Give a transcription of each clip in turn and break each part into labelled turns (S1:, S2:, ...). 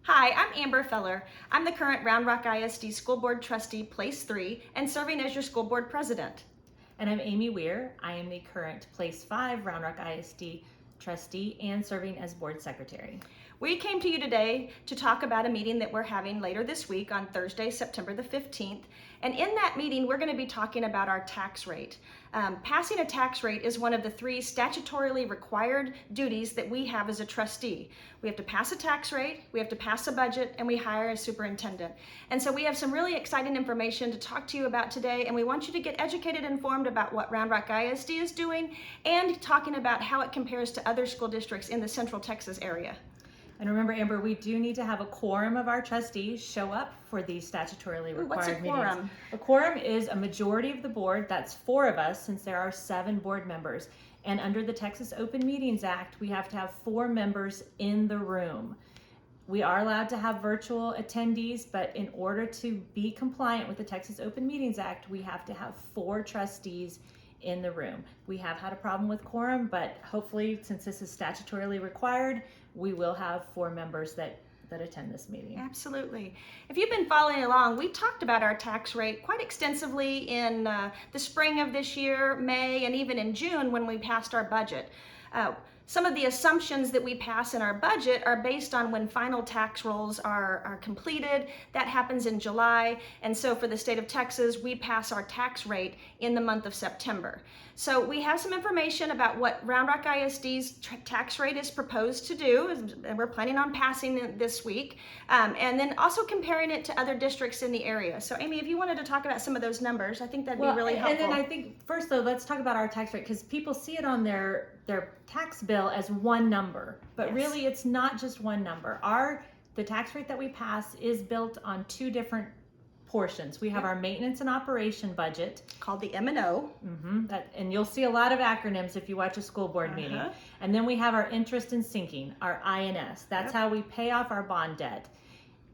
S1: Hi, I'm Amber Feller. I'm the current Round Rock ISD School Board Trustee, Place 3, and serving as your school board president.
S2: And I'm Amy Weir. I am the current Place 5 Round Rock ISD Trustee and serving as Board Secretary.
S1: We came to you today to talk about a meeting that we're having later this week on Thursday, September the 15th. And in that meeting, we're going to be talking about our tax rate. Passing a tax rate is one of the 3 statutorily required duties that we have as a trustee. We have to pass a tax rate, we have to pass a budget, and we hire a superintendent. And so we have some really exciting information to talk to you about today, and we want you to get educated and informed about what Round Rock ISD is doing and talking about how it compares to other school districts in the Central Texas area.
S2: And remember, Amber, we do need to have a quorum of our trustees show up for these statutorily required
S1: What's a quorum?
S2: meetings. A quorum is a majority of the board. That's 4 of us, since there are 7 board members. And under the Texas Open Meetings Act, we have to have 4 members in the room. We are allowed to have virtual attendees, but in order to be compliant with the Texas Open Meetings Act, we have to have 4 trustees in the room. We have had a problem with quorum, but hopefully, since this is statutorily required, we will have 4 members that attend this meeting.
S1: Absolutely. If you've been following along, we talked about our tax rate quite extensively in the spring of this year, May, and even in June when we passed our budget. Some of the assumptions that we pass in our budget are based on when final tax rolls are completed. That happens in July. And so for the state of Texas, we pass our tax rate in the month of September. So we have some information about what Round Rock ISD's tax rate is proposed to do, and we're planning on passing it this week, and then also comparing it to other districts in the area. So Amy, if you wanted to talk about some of those numbers, I think that'd be really helpful.
S2: And then I think first though, let's talk about our tax rate, because people see it on their tax bill as one number, but
S1: Yes.
S2: really it's not just one number. The tax rate that we pass is built on 2 different portions. We have our maintenance and operation budget
S1: Called the M&O.
S2: And you'll see a lot of acronyms if you watch a school board meeting. And then we have our interest and sinking, our INS. That's how we pay off our bond debt.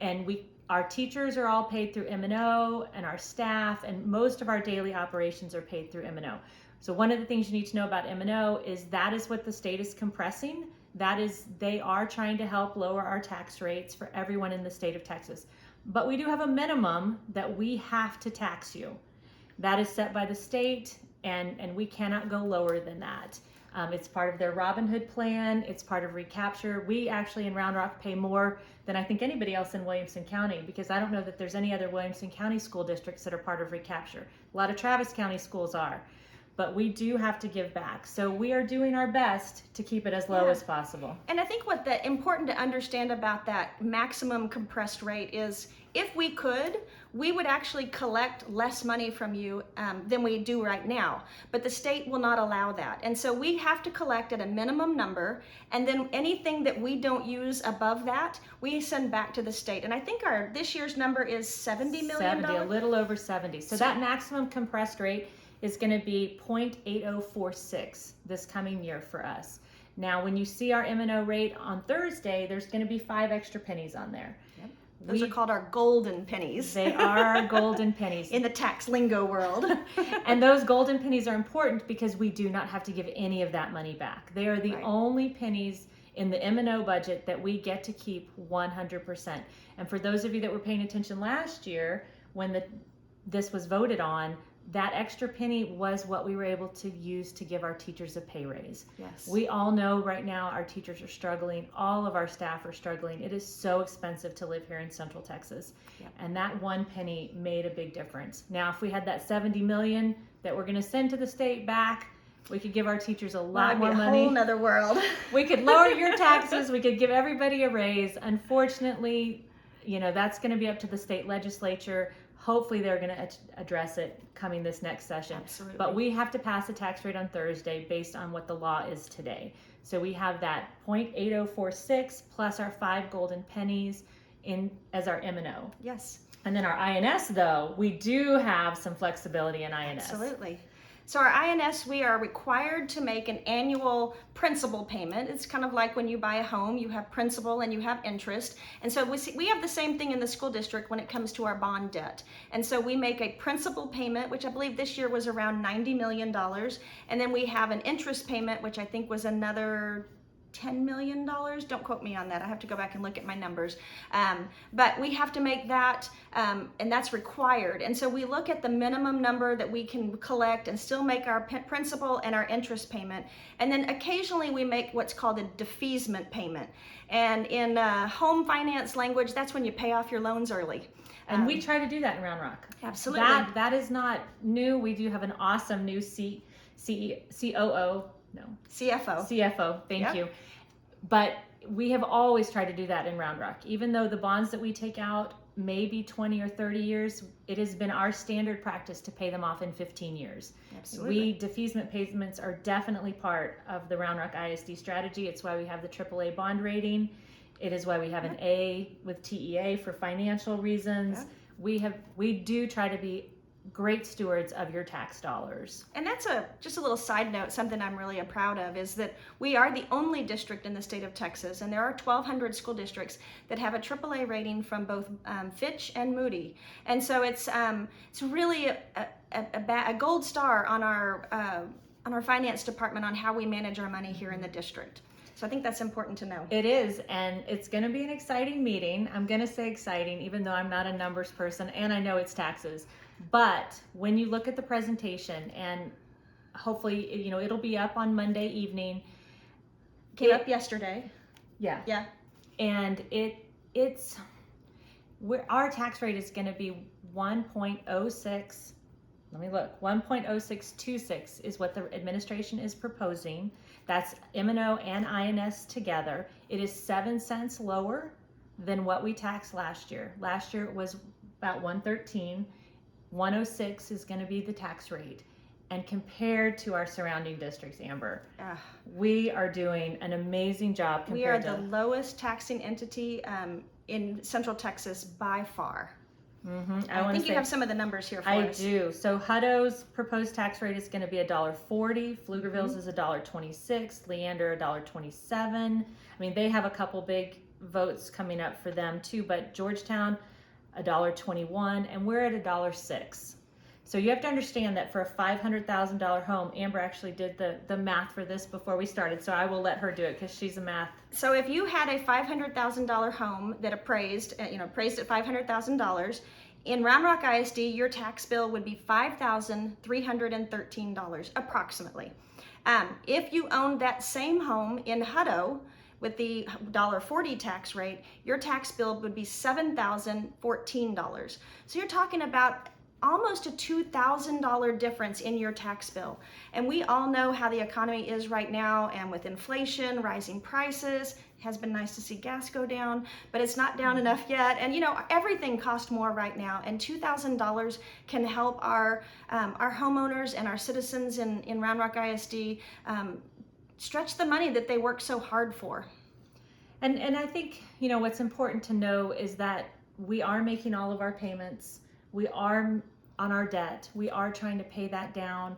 S2: And our teachers are all paid through M&O, and our staff, and most of our daily operations are paid through M&O. So one of the things you need to know about M&O is that is what the state is compressing. That is, they are trying to help lower our tax rates for everyone in the state of Texas. But we do have a minimum that we have to tax you. That is set by the state, and we cannot go lower than that. It's part of their Robin Hood plan. It's part of recapture. We actually in Round Rock pay more than I think anybody else in Williamson County, because I don't know that there's any other Williamson County school districts that are part of recapture. A lot of Travis County schools are. But we do have to give back. So we are doing our best to keep it as low as possible.
S1: And I think what the important to understand about that maximum compressed rate is, if we could, we would actually collect less money from you than we do right now. But the state will not allow that. And so we have to collect at a minimum number, and then anything that we don't use above that, we send back to the state. And I think this year's number is $70 million.
S2: 70, a little over 70. So that maximum compressed rate is going to be 0.8046 this coming year for us. Now, when you see our M&O rate on Thursday, there's going to be 5 extra pennies on there.
S1: Yep. Those are called our golden pennies.
S2: They are our golden pennies.
S1: In the tax lingo world.
S2: And those golden pennies are important because we do not have to give any of that money back. They are the only pennies in the M&O budget that we get to keep 100%. And for those of you that were paying attention last year, when this was voted on, that extra penny was what we were able to use to give our teachers a pay raise.
S1: Yes.
S2: We all know right now our teachers are struggling. All of our staff are struggling. It is so expensive to live here in Central Texas. Yep. And that 1 penny made a big difference. Now, if we had that $70 million that we're going to send to the state back, we could give our teachers a lot more money.
S1: A whole nother world.
S2: We could lower your taxes. We could give everybody a raise. Unfortunately, that's going to be up to the state legislature. Hopefully they're going to address it coming this next session.
S1: Absolutely.
S2: But we have to pass a tax rate on Thursday based on what the law is today. So we have that 0.8046 plus our 5 golden pennies as our M&O.
S1: Yes.
S2: And then our INS, though, we do have some flexibility in INS.
S1: Absolutely. So our INS, we are required to make an annual principal payment. It's kind of like when you buy a home, you have principal and you have interest. And so we have the same thing in the school district when it comes to our bond debt. And so we make a principal payment, which I believe this year was around $90 million. And then we have an interest payment, which I think was another $10 million. Don't quote me on that. I have to go back and look at my numbers. But we have to make that, and that's required. And so we look at the minimum number that we can collect and still make our principal and our interest payment. And then occasionally we make what's called a defeasement payment. And in home finance language, that's when you pay off your loans early.
S2: And we try to do that in Round Rock.
S1: Absolutely.
S2: That is not new. We do have an awesome new COO. No. CFO, thank you. But we have always tried to do that in Round Rock. Even though the bonds that we take out may be 20 or 30 years, it has been our standard practice to pay them off in 15 years.
S1: Absolutely.
S2: Defeasement payments are definitely part of the Round Rock ISD strategy. It's why we have the AAA bond rating. It is why we have an A with TEA for financial reasons. We do try to be great stewards of your tax dollars.
S1: And that's just a little side note, something I'm really proud of is that we are the only district in the state of Texas, and there are 1,200 school districts that have a AAA rating from both Fitch and Moody. And so it's really a gold star on our finance department on how we manage our money here in the district. So I think that's important to know.
S2: It is, and it's going to be an exciting meeting. I'm going to say exciting, even though I'm not a numbers person, and I know it's taxes. But when you look at the presentation, and hopefully, it'll be up on Monday evening.
S1: Came up yesterday.
S2: Yeah. And our tax rate is going to be 1.06. Let me look. 1.0626 is what the administration is proposing. That's M&O and INS together. It is 7 cents lower than what we taxed last year. Last year it was about 113. 106 is going to be the tax rate. And compared to our surrounding districts, Amber, we are doing an amazing job.
S1: We are the lowest taxing entity in Central Texas by far.
S2: Mm-hmm.
S1: I think you have some of the numbers here for us.
S2: I do. So Hutto's proposed tax rate is going to be $1.40. Pflugerville's is $1.26. Leander $1.27. I mean, they have a couple big votes coming up for them too. But Georgetown $1.21, and we're at $1.06. So you have to understand that for a $500,000 home, Amber actually did the math for this before we started. So I will let her do it because she's a math.
S1: So if you had a $500,000 home that appraised at $500,000, in Round Rock ISD, your tax bill would be $5,313 approximately. If you owned that same home in Hutto with the $1.40 tax rate, your tax bill would be $7,014. So you're talking about almost a $2,000 difference in your tax bill. And we all know how the economy is right now, and with inflation, rising prices, it has been nice to see gas go down, but it's not down enough yet. And everything costs more right now, and $2,000 can help our homeowners and our citizens in Round Rock ISD stretch the money that they work so hard for.
S2: And I think, what's important to know is that we are making all of our payments. We are on our debt. We are trying to pay that down.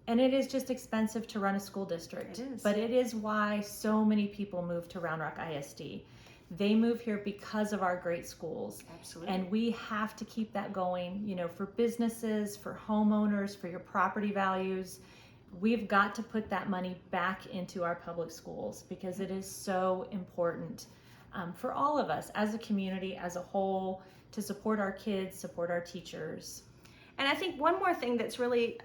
S2: And it is just expensive to run a school district.
S1: It is.
S2: But it is why so many people move to Round Rock ISD. They move here because of our great schools.
S1: Absolutely.
S2: And we have to keep that going, for businesses, for homeowners, for your property values. We've got to put that money back into our public schools because it is so important for all of us as a community, as a whole, to support our kids, support our teachers.
S1: And I think one more thing that's really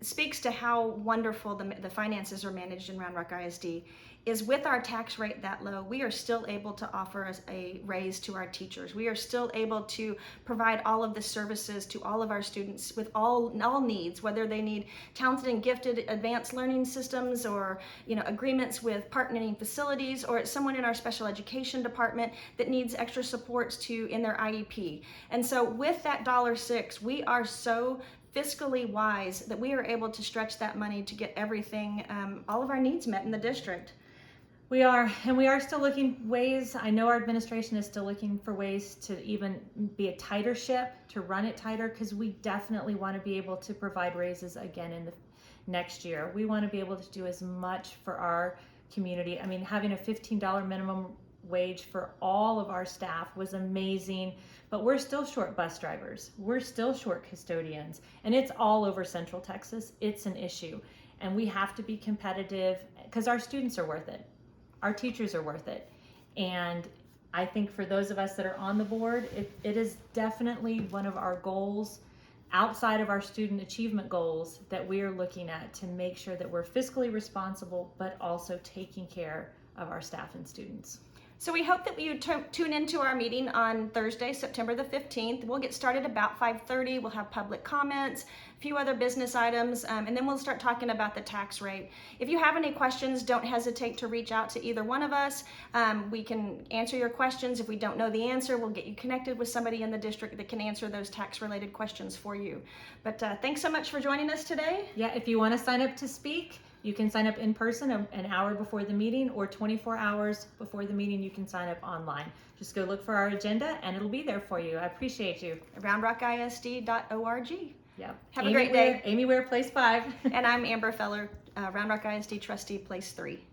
S1: speaks to how wonderful the finances are managed in Round Rock ISD is with our tax rate that low, we are still able to offer a raise to our teachers. We are still able to provide all of the services to all of our students with all needs, whether they need talented and gifted advanced learning systems or agreements with partnering facilities, or it's someone in our special education department that needs extra supports in their IEP. And so with that $1.06, we are so fiscally wise that we are able to stretch that money to get everything, all of our needs met in the district.
S2: We are, and we are still looking ways. I know our administration is still looking for ways to even be a tighter ship, to run it tighter, because we definitely want to be able to provide raises again in the next year. We want to be able to do as much for our community. I mean, having a $15 minimum wage for all of our staff was amazing, but we're still short bus drivers. We're still short custodians, and it's all over Central Texas. It's an issue, and we have to be competitive because our students are worth it. our teachers are worth it. And I think for those of us that are on the board, it is definitely one of our goals outside of our student achievement goals that we are looking at to make sure that we're fiscally responsible, but also taking care of our staff and students.
S1: So we hope that you tune into our meeting on Thursday, September the 15th. We'll get started about 5:30. We'll have public comments, a few other business items, and then we'll start talking about the tax rate. If you have any questions, don't hesitate to reach out to either one of us. We can answer your questions. If we don't know the answer, we'll get you connected with somebody in the district that can answer those tax-related questions for you. But thanks so much for joining us today.
S2: Yeah, if you want to sign up to speak, you can sign up in person an hour before the meeting, or 24 hours before the meeting you can sign up online. Just go look for our agenda and it'll be there for you. I appreciate you.
S1: roundrockisd.org.
S2: Yeah.
S1: Have a great day.
S2: Amy Weir, Place 5.
S1: And I'm Amber Feller, Round Rock ISD Trustee, Place 3.